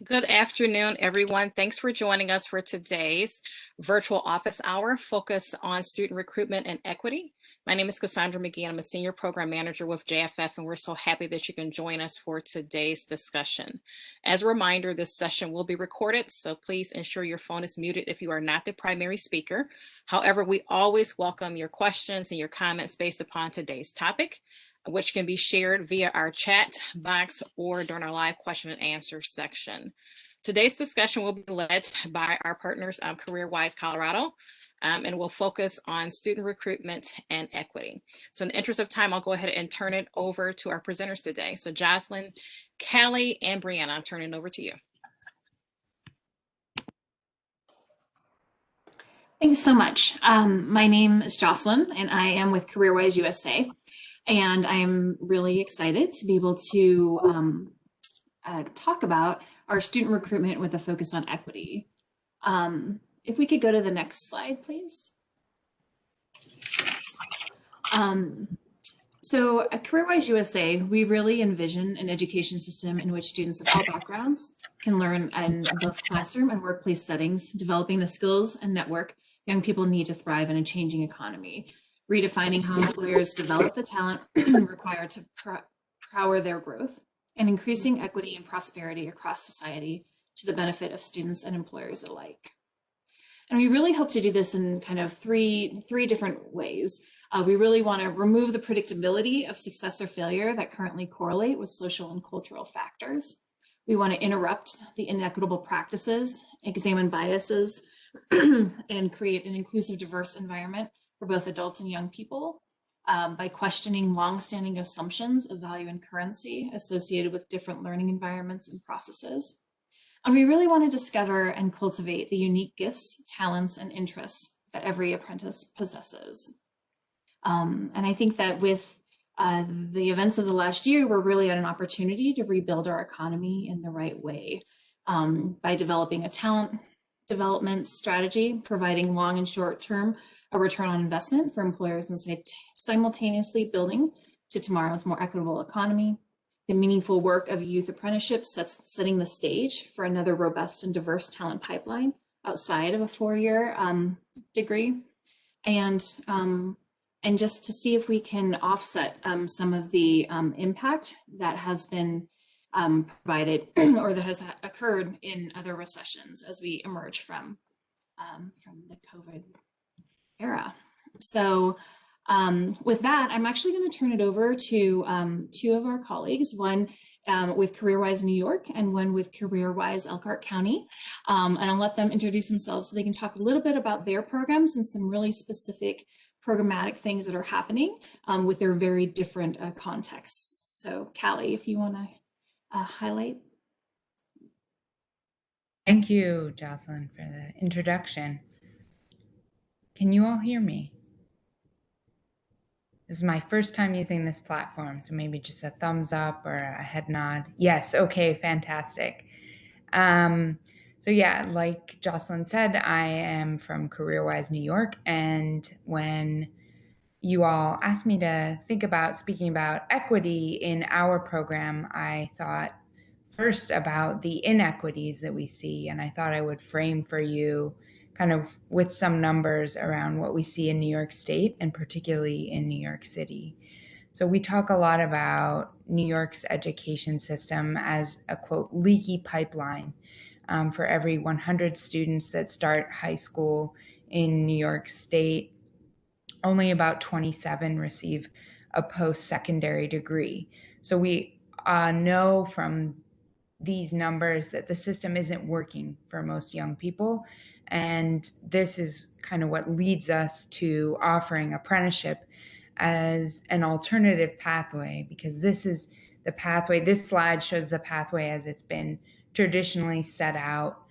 Good afternoon, everyone. Thanks for joining us for today's virtual office hour focused on student recruitment and equity. My name is Cassandra McGee, and I'm a senior program manager with JFF, and we're so happy that you can join us for today's discussion. As a reminder, this session will be recorded, so please ensure your phone is muted if you are not the primary speaker. However, we always welcome your questions and your comments based upon today's topic, which can be shared via our chat box or during our live question and answer section. Today's discussion will be led by our partners, CareerWise Colorado, and we'll focus on student recruitment and equity. So in the interest of time, I'll go ahead and turn it over to our presenters today. So Jocelyn, Callie, and Brianna, I'm turning it over to you. Thanks so much. My name is Jocelyn, and I am with CareerWise USA. And I'm really excited to be able to talk about our student recruitment with a focus on equity. If we could go to the next slide, please. So at CareerWise USA, we really envision an education system in which students of all backgrounds can learn in both classroom and workplace settings, developing the skills and network young people need to thrive in a changing economy, redefining how employers develop the talent required to power their growth, and increasing equity and prosperity across society to the benefit of students and employers alike. And we really hope to do this in kind of three different ways. We really want to remove the predictability of success or failure that currently correlate with social and cultural factors. We want to interrupt the inequitable practices, examine biases, and create an inclusive, diverse environment for both adults and young people by questioning long-standing assumptions of value and currency associated with different learning environments and processes. And we really want to discover and cultivate the unique gifts, talents, and interests that every apprentice possesses. And I think that with the events of the last year, we're really at an opportunity to rebuild our economy in the right way by developing a talent development strategy, providing long and short term a return on investment for employers and simultaneously building to tomorrow's more equitable economy. The meaningful work of youth apprenticeships setting the stage for another robust and diverse talent pipeline outside of a four-year degree. And just to see if we can offset some of the impact that has been provided or that has occurred in other recessions as we emerge from the COVID era. So with that, I'm actually going to turn it over to two of our colleagues, one with CareerWise New York and one with CareerWise Elkhart County. And I'll let them introduce themselves so they can talk a little bit about their programs and some really specific programmatic things that are happening with their very different contexts. So Callie, if you want to highlight. Thank you, Jocelyn, for the introduction. Can you all hear me? This is my first time using this platform, so maybe just a thumbs up or a head nod. Yes, okay, fantastic. So yeah, like Jocelyn said, I am from CareerWise New York, and when you all asked me to think about speaking about equity in our program, I thought first about the inequities that we see, and I thought I would frame for you kind of with some numbers around what we see in New York State and particularly in New York City. So we talk a lot about New York's education system as a, quote, leaky pipeline. For every 100 students that start high school in New York State, only about 27 receive a post-secondary degree. So we know from these numbers that the system isn't working for most young people. And this is kind of what leads us to offering apprenticeship as an alternative pathway, because this is the pathway. This slide shows the pathway as it's been traditionally set out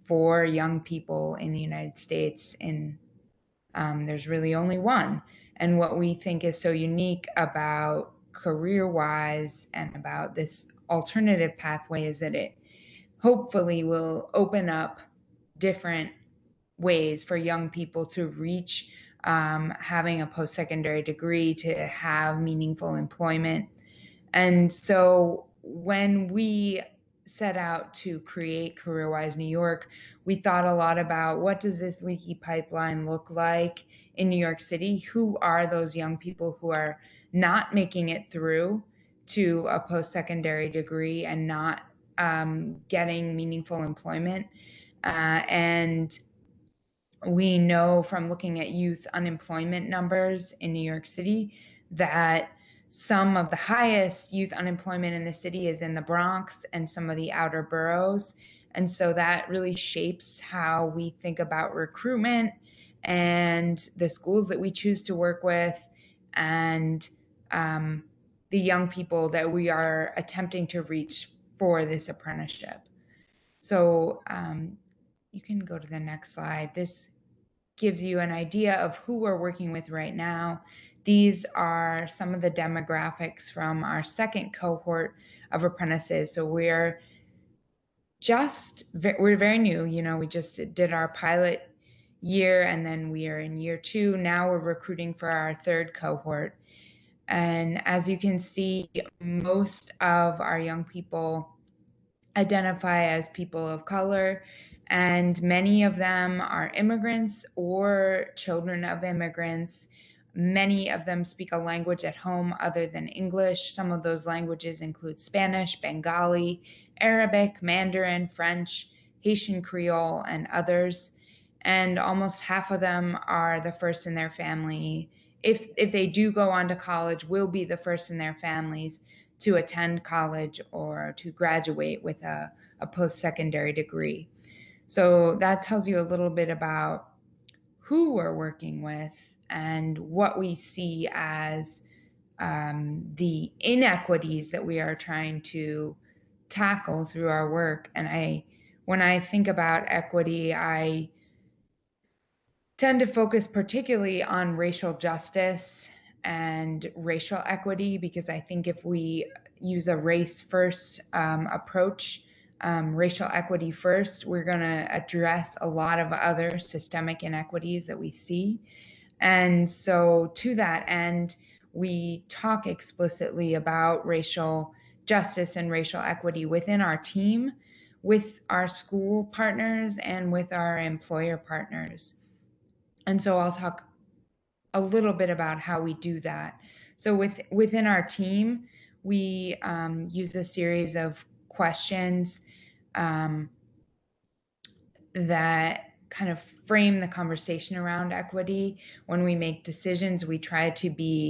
for young people in the United States. There's really only one. And what we think is so unique about CareerWise and about this alternative pathway is that it hopefully will open up different ways for young people to reach having a post-secondary degree, to have meaningful employment. And so when we set out to create CareerWise New York, we thought a lot about what does this leaky pipeline look like in New York City? Who are those young people who are not making it through to a post-secondary degree and not getting meaningful employment? And we know from looking at youth unemployment numbers in New York City that some of the highest youth unemployment in the city is in the Bronx and some of the outer boroughs. And so that really shapes how we think about recruitment and the schools that we choose to work with and the young people that we are attempting to reach for this apprenticeship. So you can go to the next slide. This gives you an idea of who we're working with right now. These are some of the demographics from our second cohort of apprentices. So we're very new, we just did our pilot year and then we are in year 2. Now we're recruiting for our third cohort. And as you can see, most of our young people identify as people of color, and many of them are immigrants or children of immigrants. Many of them speak a language at home other than English. Some of those languages include Spanish, Bengali, Arabic, Mandarin, French, Haitian Creole, and others. And almost half of them are the first in their family. If they do go on to college, will be the first in their families to attend college or to graduate with a post-secondary degree. So that tells you a little bit about who we're working with and what we see as the inequities that we are trying to tackle through our work. And when I think about equity, I tend to focus particularly on racial justice and racial equity, because I think if we use a race-first approach, racial equity first, we're going to address a lot of other systemic inequities that we see. And so to that end, we talk explicitly about racial justice and racial equity within our team, with our school partners, and with our employer partners. And so I'll talk a little bit about how we do that. So within our team, we use a series of questions that kind of frame the conversation around equity. When we make decisions, we try to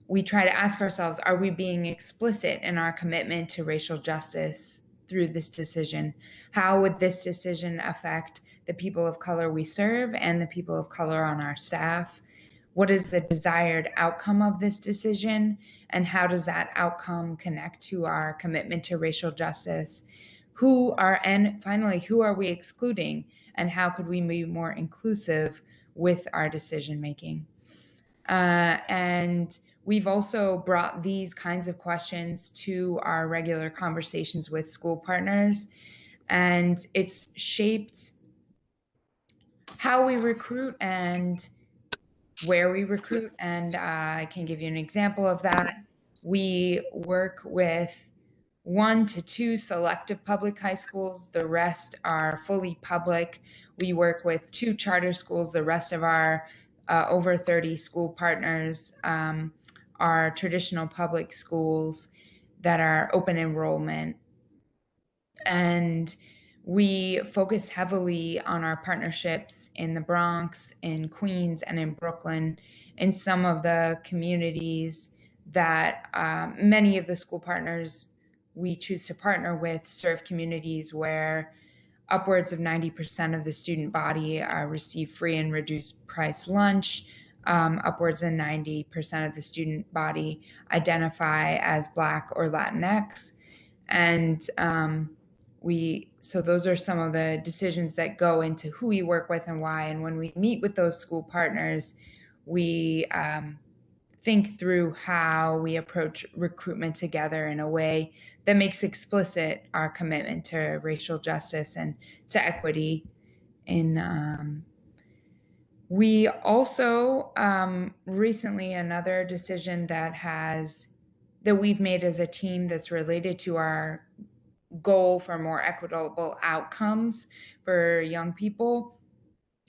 ask ourselves, are we being explicit in our commitment to racial justice through this decision? How would this decision affect the people of color we serve and the people of color on our staff? What is the desired outcome of this decision? And how does that outcome connect to our commitment to racial justice? And finally, who are we excluding? And how could we be more inclusive with our decision making? And we've also brought these kinds of questions to our regular conversations with school partners, and it's shaped how we recruit and where we recruit. And I can give you an example of that. We work with 1 to 2 selective public high schools. The rest are fully public. We work with 2 charter schools. The rest of our over 30 school partners are traditional public schools that are open enrollment. And we focus heavily on our partnerships in the Bronx, in Queens, and in Brooklyn, in some of the communities that many of the school partners we choose to partner with serve communities where upwards of 90% of the student body receive free and reduced price lunch. Upwards of 90% of the student body identify as Black or Latinx. And so those are some of the decisions that go into who we work with and why. And when we meet with those school partners, we think through how we approach recruitment together in a way that makes explicit our commitment to racial justice and to equity. We also recently, another decision that we've made as a team that's related to our goal for more equitable outcomes for young people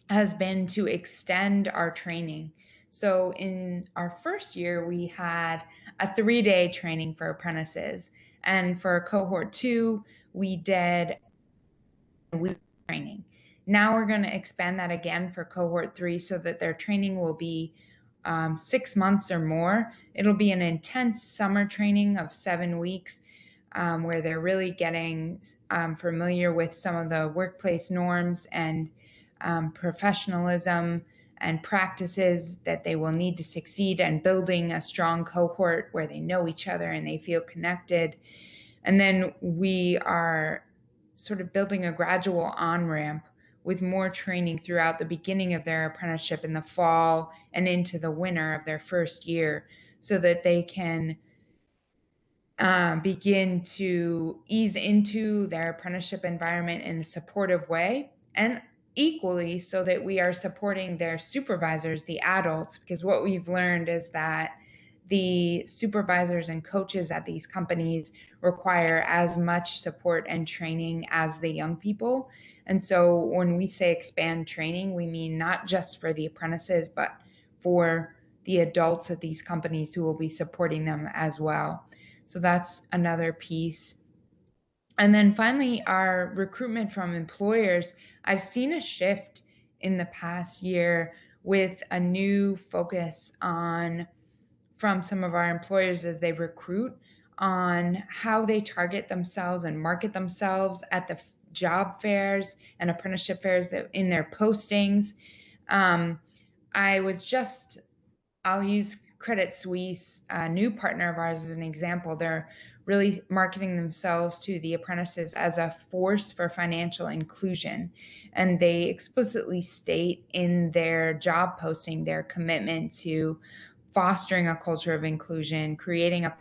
has been to extend our training. So in our first year, we had a 3-day training for apprentices. And for cohort 2, we did a week training. Now we're going to expand that again for cohort 3 so that their training will be 6 months or more. It'll be an intense summer training of 7 weeks where they're really getting familiar with some of the workplace norms and professionalism and practices that they will need to succeed, and building a strong cohort where they know each other and they feel connected. And then we are sort of building a gradual on-ramp with more training throughout the beginning of their apprenticeship in the fall and into the winter of their first year, so that they can begin to ease into their apprenticeship environment in a supportive way, and equally so that we are supporting their supervisors, the adults, because what we've learned is that the supervisors and coaches at these companies require as much support and training as the young people. And so when we say expand training, we mean not just for the apprentices, but for the adults at these companies who will be supporting them as well. So that's another piece. And then finally, our recruitment from employers. I've seen a shift in the past year with a new focus on from some of our employers as they recruit on how they target themselves and market themselves at the job fairs and apprenticeship fairs that in their postings. I'll use Credit Suisse, a new partner of ours, as an example. They're really marketing themselves to the apprentices as a force for financial inclusion. And they explicitly state in their job posting their commitment to fostering a culture of inclusion, creating a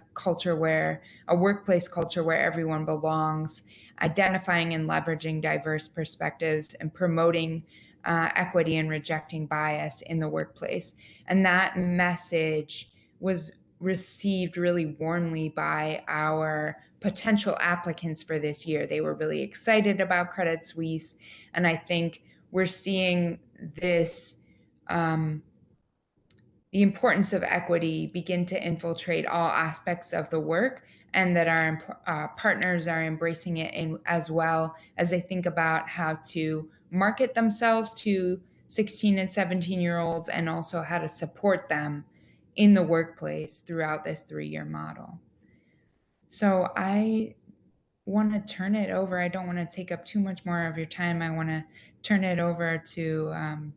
workplace culture where everyone belongs, identifying and leveraging diverse perspectives, and promoting equity and rejecting bias in the workplace. And that message was received really warmly by our potential applicants for this year. They were really excited about Credit Suisse. And I think we're seeing this, the importance of equity begin to infiltrate all aspects of the work, and that our partners are embracing it as well as they think about how to market themselves to 16 and 17-year-olds, and also how to support them in the workplace throughout this 3-year model. So I want to turn it over. I don't want to take up too much more of your time. I want to turn it over to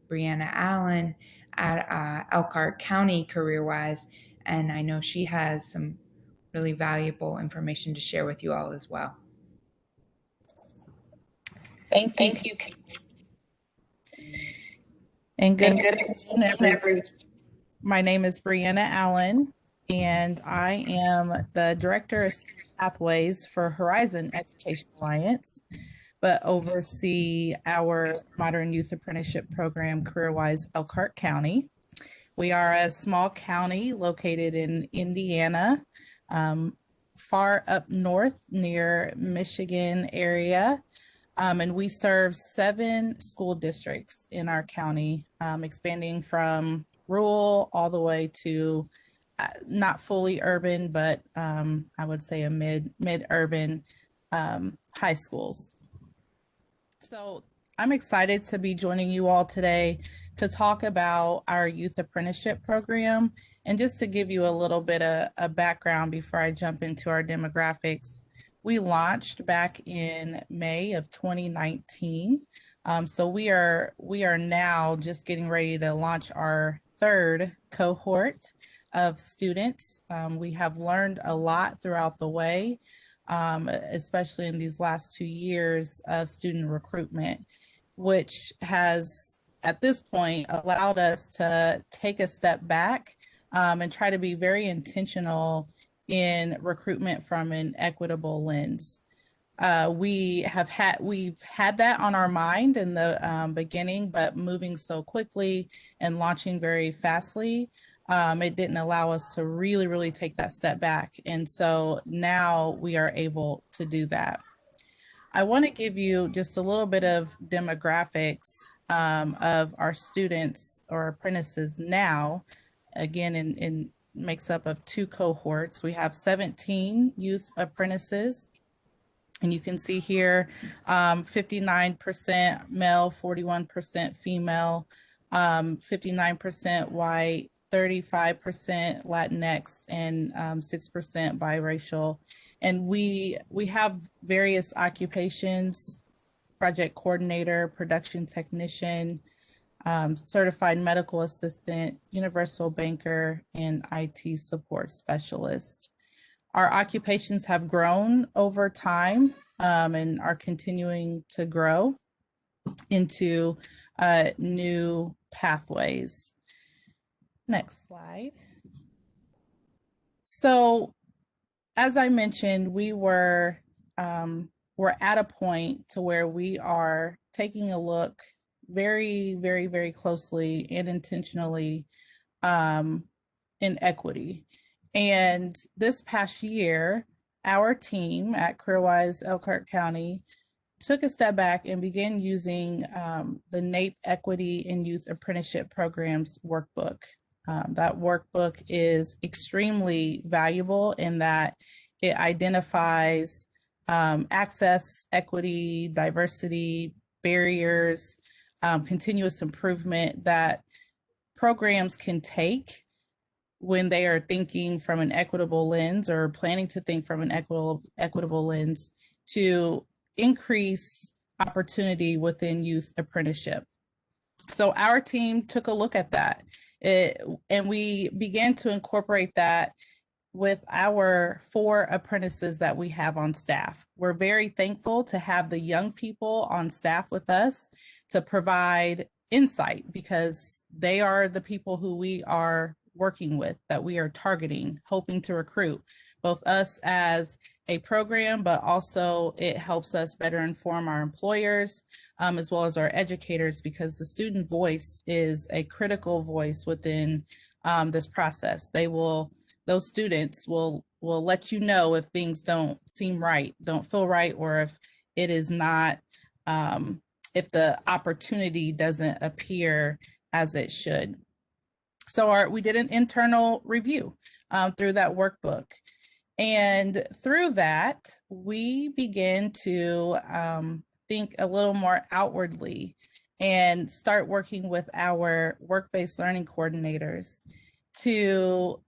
Brianna Allen at Elkhart County CareerWise, and I know she has some really valuable information to share with you all as well. Thank you. And good afternoon, everyone. My name is Brianna Allen, and I am the Director of Student Pathways for Horizon Education Alliance, but oversee our Modern Youth Apprenticeship Program, CareerWise Elkhart County. We are a small county located in Indiana, far up north near Michigan area. And we serve 7 school districts in our county, expanding from rural all the way to not fully urban, but I would say a mid-urban high schools. So I'm excited to be joining you all today to talk about our youth apprenticeship program. And just to give you a little bit of a background before I jump into our demographics, we launched back in May of 2019. So we are now just getting ready to launch our 3rd cohort of students. We have learned a lot throughout the way, especially in these last 2 years of student recruitment, which has at this point allowed us to take a step back and try to be very intentional in recruitment from an equitable lens. We've had that on our mind in the beginning, but moving so quickly and launching very fastly, it didn't allow us to really take that step back. And so now we are able to do that. I want to give you just a little bit of demographics of our students or apprentices now. Again, in makes up of 2 cohorts. We have 17 youth apprentices. And you can see here 59% male, 41% female, 59% white, 35% Latinx, and 6% biracial. And we have various occupations: project coordinator, production technician, certified medical assistant, universal banker, and IT support specialist. Our occupations have grown over time and are continuing to grow into new pathways. Next slide. So, as I mentioned, we're at a point to where we are taking a look very, very, very closely and intentionally in equity. And this past year, our team at CareerWise Elkhart County took a step back and began using the NAEP Equity and Youth Apprenticeship Programs workbook. That workbook is extremely valuable in that it identifies access, equity, diversity, barriers, continuous improvement that programs can take when they are thinking from an equitable lens or planning to think from an equitable lens to increase opportunity within youth apprenticeship. So our team took a look at that and we began to incorporate that with our 4 apprentices that we have on staff. We're very thankful to have the young people on staff with us to provide insight, because they are the people who we are working with, that we are targeting, hoping to recruit, both us as a program, but also it helps us better inform our employers as well as our educators, because the student voice is a critical voice within this process. Those students will let you know if things don't seem right, don't feel right, or if it is not, if the opportunity doesn't appear as it should. So we did an internal review through that workbook. And through that, we began to think a little more outwardly and start working with our work-based learning coordinators to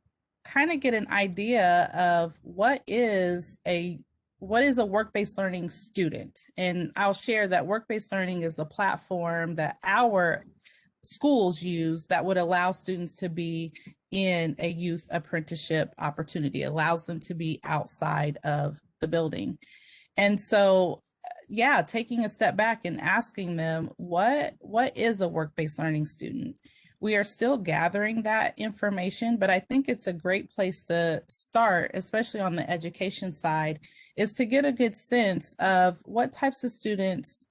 kind of get an idea of what is a work-based learning student. And I'll share that work-based learning is the platform that our schools use that would allow students to be in a youth apprenticeship opportunity, allows them to be outside of the building. And so, yeah, taking a step back and asking them, what is a work-based learning student? We are still gathering that information, but I think it's a great place to start, especially on the education side, is to get a good sense of what types of students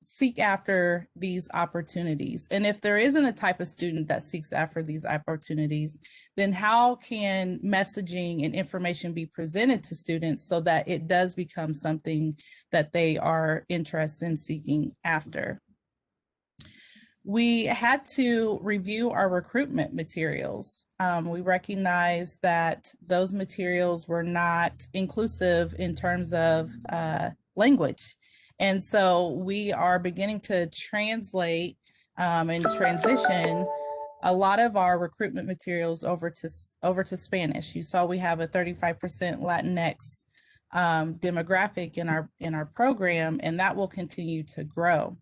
seek after these opportunities. And if there isn't a type of student that seeks after these opportunities, then how can messaging and information be presented to students so that it does become something that they are interested in seeking after? We had to review our recruitment materials. We recognized that those materials were not inclusive in terms of language. And so we are beginning to translate and transition a lot of our recruitment materials over to Spanish. You saw we have a 35% Latinx demographic in our program, and that will continue to grow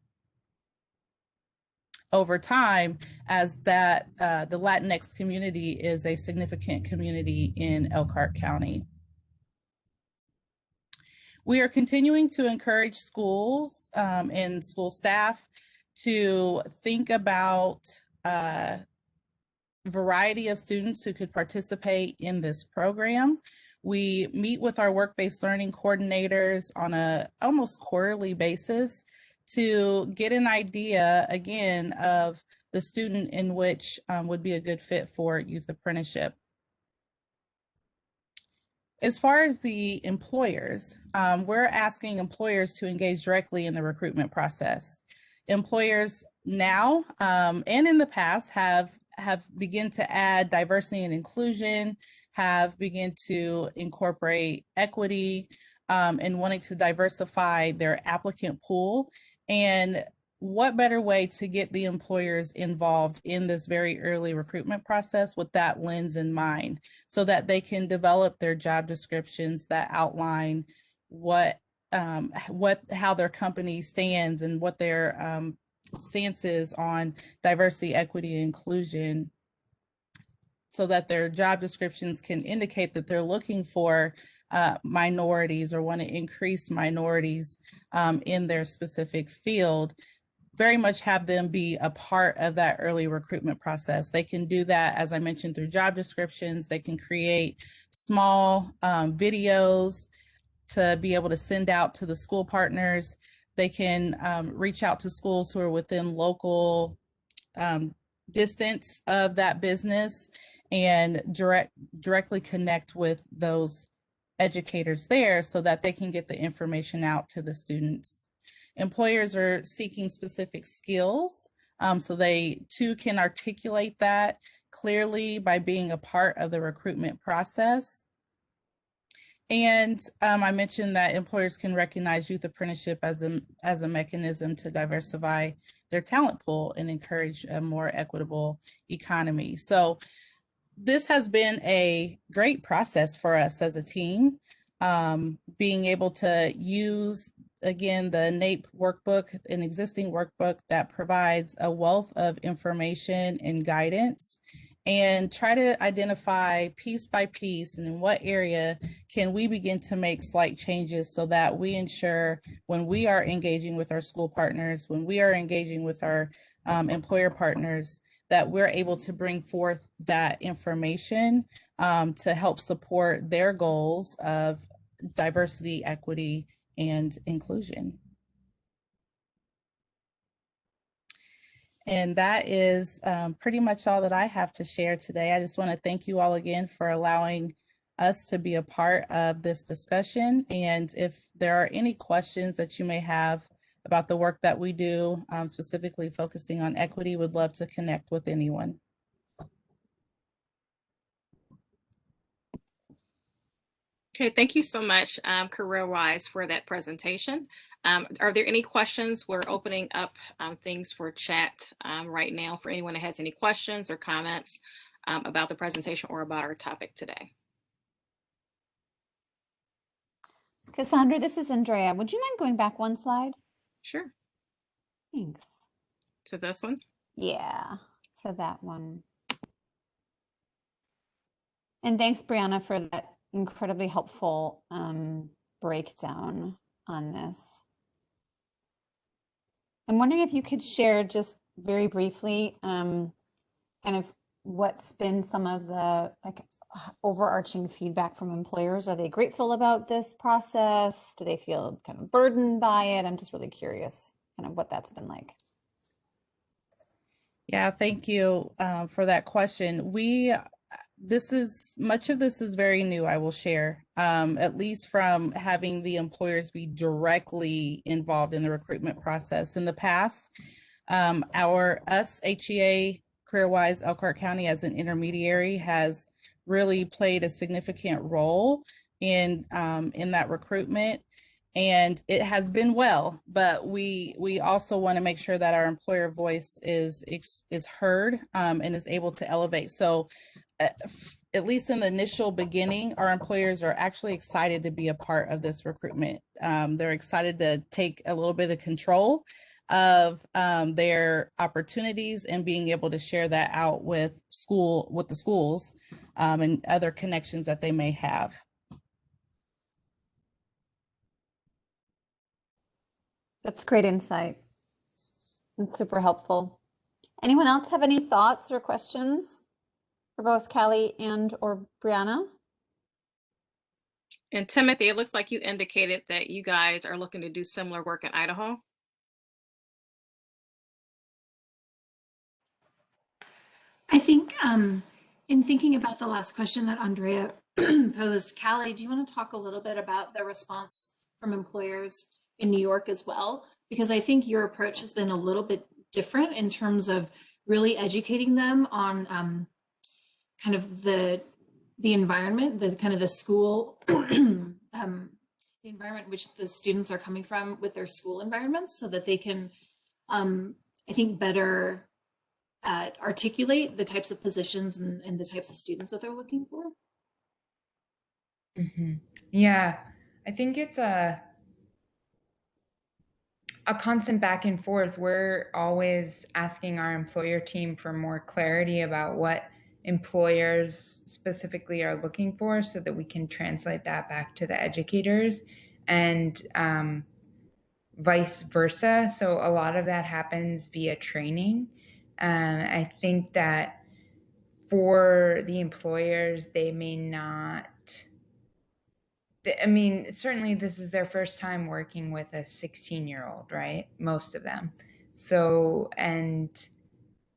over time, as that the Latinx community is a significant community in Elkhart County. We are continuing to encourage schools and school staff to think about a variety of students who could participate in this program. We meet with our work-based learning coordinators on a almost quarterly basis to get an idea, again, of the student in which would be a good fit for youth apprenticeship. As far as the employers, we're asking employers to engage directly in the recruitment process. Employers now and in the past have begun to add diversity and inclusion, have begun to incorporate equity, and wanting to diversify their applicant pool. And what better way to get the employers involved in this very early recruitment process with that lens in mind, so that they can develop their job descriptions that outline how their company stands and what their stance is on diversity, equity, and inclusion, so that their job descriptions can indicate that they're looking for minorities or want to increase minorities in their specific field. Very much have them be a part of that early recruitment process. They can do that, as I mentioned, through job descriptions. They can create small videos to be able to send out to the school partners. They can reach out to schools who are within local distance of that business and directly connect with those educators there so that they can get the information out to the students. Employers are seeking specific skills, so they too can articulate that clearly by being a part of the recruitment process. And I mentioned that employers can recognize youth apprenticeship as a mechanism to diversify their talent pool and encourage a more equitable economy. So this has been a great process for us as a team, being able to use, again, the NAEP workbook, an existing workbook that provides a wealth of information and guidance, and try to identify piece by piece and in what area can we begin to make slight changes so that we ensure when we are engaging with our school partners, when we are engaging with our employer partners, that we're able to bring forth that information to help support their goals of diversity, equity, and inclusion. And that is pretty much all that I have to share today. I just want to thank you all again for allowing us to be a part of this discussion. And if there are any questions that you may have about the work that we do, specifically focusing on equity, would love to connect with anyone. Okay, thank you so much, CareerWise, for that presentation. Are there any questions? We're opening up things for chat right now for anyone that has any questions or comments about the presentation or about our topic today. Cassandra, this is Andrea. Would you mind going back one slide? Sure. Thanks. So this one? Yeah, so that one. And thanks, Brianna, for that incredibly helpful breakdown on this. I'm wondering if you could share just very briefly kind of what's been some of the overarching feedback from employers. Are they grateful about this process? Do they feel kind of burdened by it? I'm just really curious kind of what that's been like. Yeah, thank you for that question. Much of this is very new, I will share, at least from having the employers be directly involved in the recruitment process. In the past, us HEA, CareerWise Elkhart County as an intermediary has really played a significant role in that recruitment. And it has been well, but we also want to make sure that our employer voice is heard and is able to elevate. So at least in the initial beginning, our employers are actually excited to be a part of this recruitment. They're excited to take a little bit of control of their opportunities and being able to share that out with the schools and other connections that they may have. That's great insight. It's super helpful. Anyone else have any thoughts or questions for both Callie and or Brianna? And Timothy, it looks like you indicated that you guys are looking to do similar work in Idaho. I think in thinking about the last question that Andrea posed. Callie, do you want to talk a little bit about the response from employers in New York as well? Because I think your approach has been a little bit different in terms of really educating them on kind of the environment, the kind of the school, the environment which the students are coming from with their school environments, so that they can, I think, better articulate the types of positions and the types of students that they're looking for. Yeah, I think it's a constant back and forth. We're always asking our employer team for more clarity about what employers specifically are looking for so that we can translate that back to the educators, and vice versa. So a lot of that happens via training. I think that for the employers, they may not, I mean, certainly this is their first time working with a 16-year-old, right? Most of them. So, and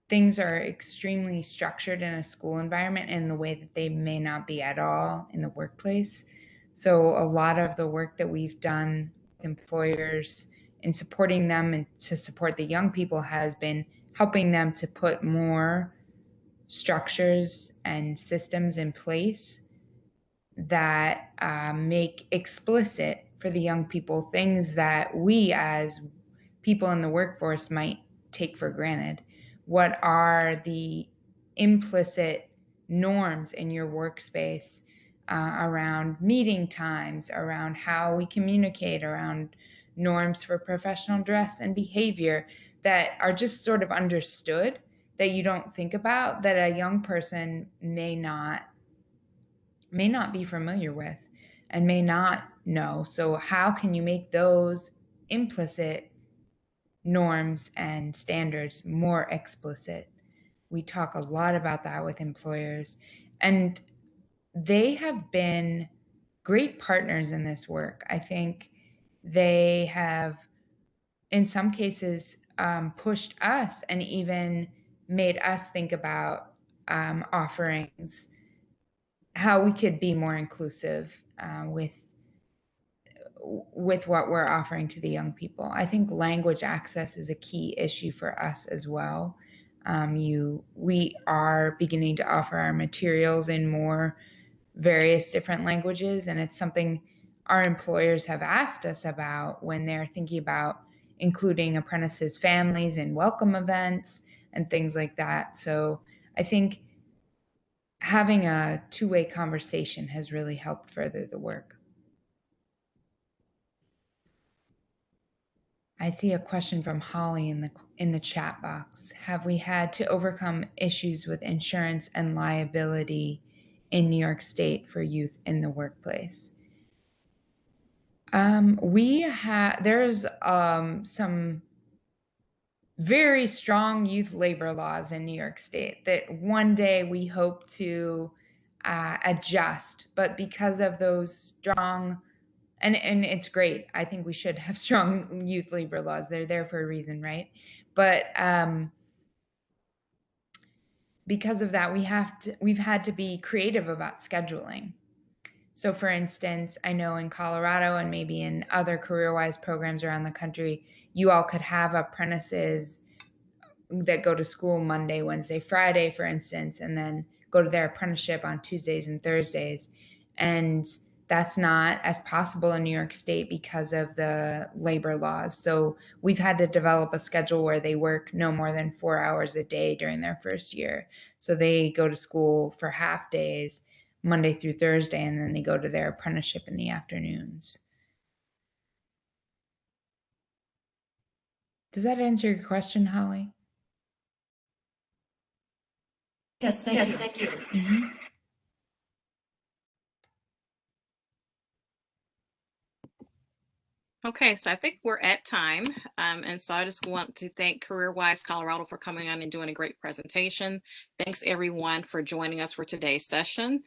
things are extremely structured in a school environment in the way that they may not be at all in the workplace. So a lot of the work that we've done with employers in supporting them and to support the young people has been helping them to put more structures and systems in place that make explicit for the young people things that we as people in the workforce might take for granted. What are the implicit norms in your workspace around meeting times, around how we communicate, around norms for professional dress and behavior that are just sort of understood, that you don't think about, that a young person may not be familiar with and may not know. So how can you make those implicit norms and standards more explicit? We talk a lot about that with employers, and they have been great partners in this work. I think they have, in some cases, pushed us and even made us think about offerings, how we could be more inclusive with what we're offering to the young people. I think language access is a key issue for us as well. We are beginning to offer our materials in more various different languages, and it's something our employers have asked us about when they're thinking about including apprentices' families in welcome events and things like that. So I think having a two-way conversation has really helped further the work. I see a question from Holly in the chat box. Have we had to overcome issues with insurance and liability in New York State for youth in the workplace? There's some very strong youth labor laws in New York State that one day we hope to adjust, but because of those strong, and it's great. I think we should have strong youth labor laws. They're there for a reason, right? But because of that, we've had to be creative about scheduling. So for instance, I know in Colorado and maybe in other CareerWise programs around the country, you all could have apprentices that go to school Monday, Wednesday, Friday, for instance, and then go to their apprenticeship on Tuesdays and Thursdays. And that's not as possible in New York State because of the labor laws. So we've had to develop a schedule where they work no more than 4 hours a day during their first year. So they go to school for half days, Monday through Thursday, and then they go to their apprenticeship in the afternoons. Does that answer your question, Holly? Yes, thank you. Mm-hmm. Okay, so I think we're at time. And so I just want to thank CareerWise Colorado for coming on and doing a great presentation. Thanks everyone for joining us for today's session.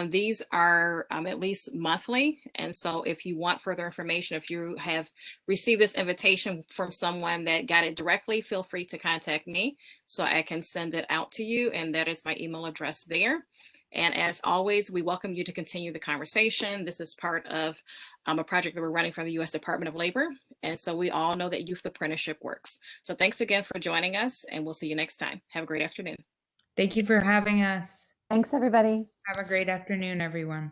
These are at least monthly. And so if you want further information, if you have received this invitation from someone that got it directly, feel free to contact me so I can send it out to you. And that is my email address there. And as always, we welcome you to continue the conversation. This is part of a project that we're running for the U.S. Department of Labor. And so we all know that youth apprenticeship works. So thanks again for joining us, and we'll see you next time. Have a great afternoon. Thank you for having us. Thanks, everybody. Have a great afternoon, everyone.